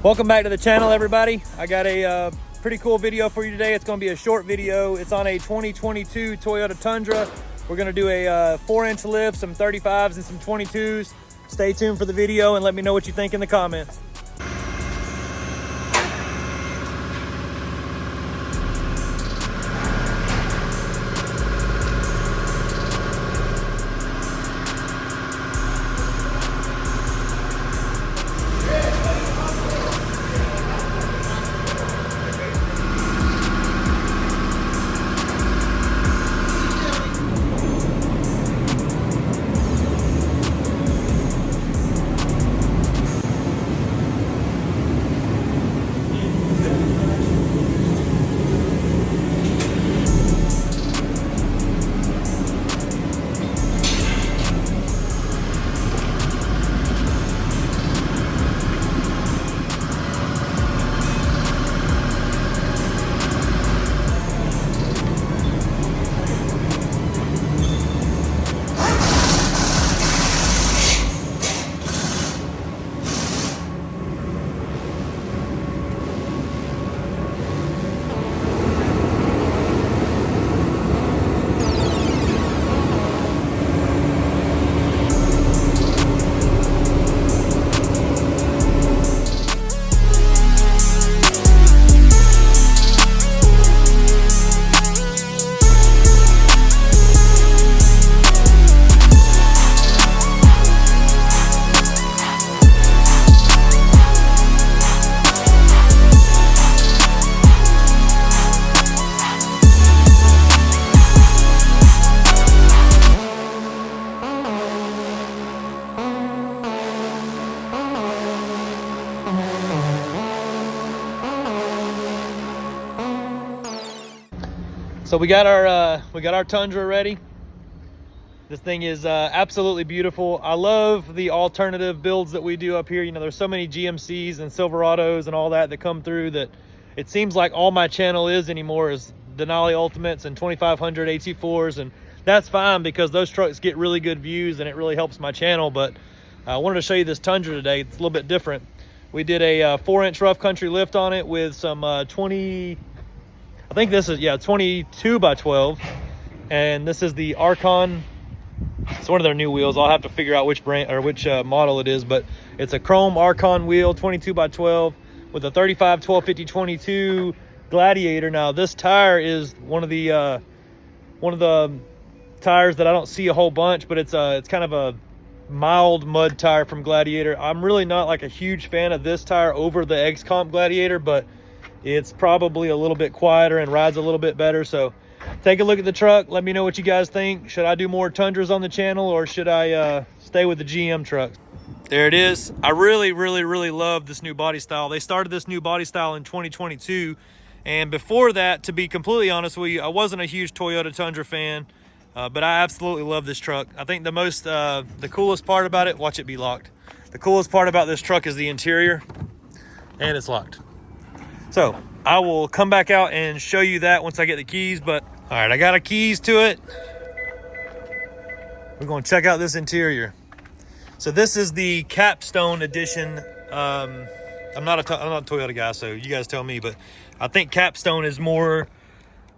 Welcome back to the channel, everybody. I got a pretty cool video for you today. It's going to be a short video. It's on a 2022 Toyota Tundra. We're going to do a 4-inch lift, some 35s and some 22s. Stay tuned for the video and let me know what you think in the comments. So we got our Tundra ready. This thing is absolutely beautiful. I love the alternative builds that we do up here. You know, there's so many GMCs and Silverados and all that come through that it seems like all my channel is anymore is Denali Ultimates and 2500 AT4s, and that's fine because those trucks get really good views and it really helps my channel. But I wanted to show you this Tundra today. It's a little bit different. We did a 4-inch rough country lift on it with some 22 by 12, and this is the Arkon. It's one of their new wheels. I'll have to figure out which brand or which model it is, but it's a chrome Arkon wheel, 22 by 12 with a 35 1250 22 Gladiator. Now this tire is one of the tires that I don't see a whole bunch, but it's kind of a mild mud tire from Gladiator. I'm really not like a huge fan of this tire over the X-Comp Gladiator, but it's probably a little bit quieter and rides a little bit better. So take a look at the truck. Let me know what you guys think. Should I do more Tundras on the channel, or should I stay with the GM trucks? There it is. I really love this new body style. They started this new body style in 2022. And before that, to be completely honest with you, I wasn't a huge Toyota Tundra fan, but I absolutely love this truck. I think the coolest part about it, watch it be locked. The coolest part about this truck is the interior, and it's locked. So I will come back out and show you that once I get the keys. But all right, I got the keys to it. We're going to check out this interior. So this is the Capstone edition. I'm not a Toyota guy, so you guys tell me, but I think Capstone is more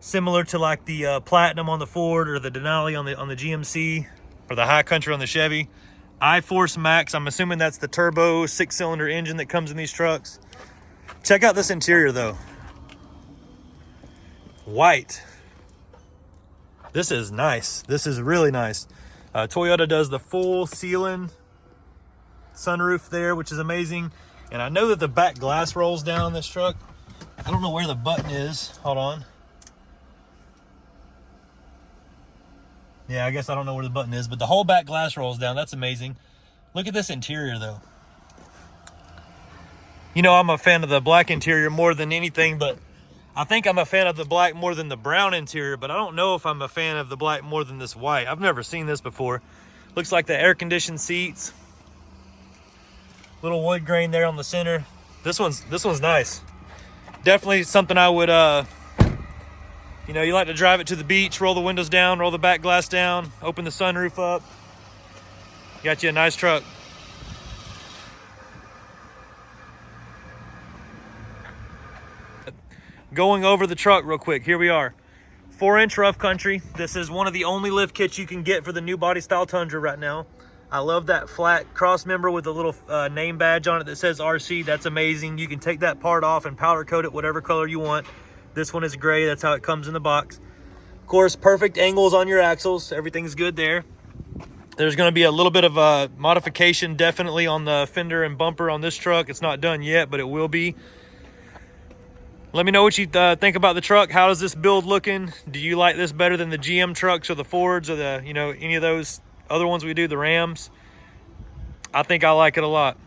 similar to like the Platinum on the Ford or the Denali on the GMC or the High Country on the Chevy. I-Force Max, I'm assuming that's the turbo 6-cylinder engine that comes in these trucks. Check out this interior though. White. This is nice. This is really nice. Toyota does the full ceiling sunroof there, which is amazing. And I know that the back glass rolls down on this truck. I don't know where the button is. Hold on. Yeah, I guess I don't know where the button is, but the whole back glass rolls down. That's amazing. Look at this interior though. You know, I'm a fan of the black interior more than anything, but I think I'm a fan of the black more than the brown interior, but I don't know if I'm a fan of the black more than this white. I've never seen this before. Looks like the air-conditioned seats. Little wood grain there on the center. This one's nice. Definitely something I would, you know, you like to drive it to the beach, roll the windows down, roll the back glass down, open the sunroof up. Got you a nice truck. Going over the truck real quick, here we are. 4-inch rough country. This is one of the only lift kits you can get for the new body style Tundra right now. I love that flat cross member with a little name badge on it that says RC. That's amazing. You can take that part off and powder coat it whatever color you want. This one is gray. That's how it comes in the box. Of course, perfect angles on your axles. Everything's good there. There's going to be a little bit of a modification definitely on the fender and bumper on this truck. It's not done yet, but it will be. Let me know what you think about the truck. How is this build looking? Do you like this better than the GM trucks or the Fords or the, you know, any of those other ones we do, the Rams? I think I like it a lot.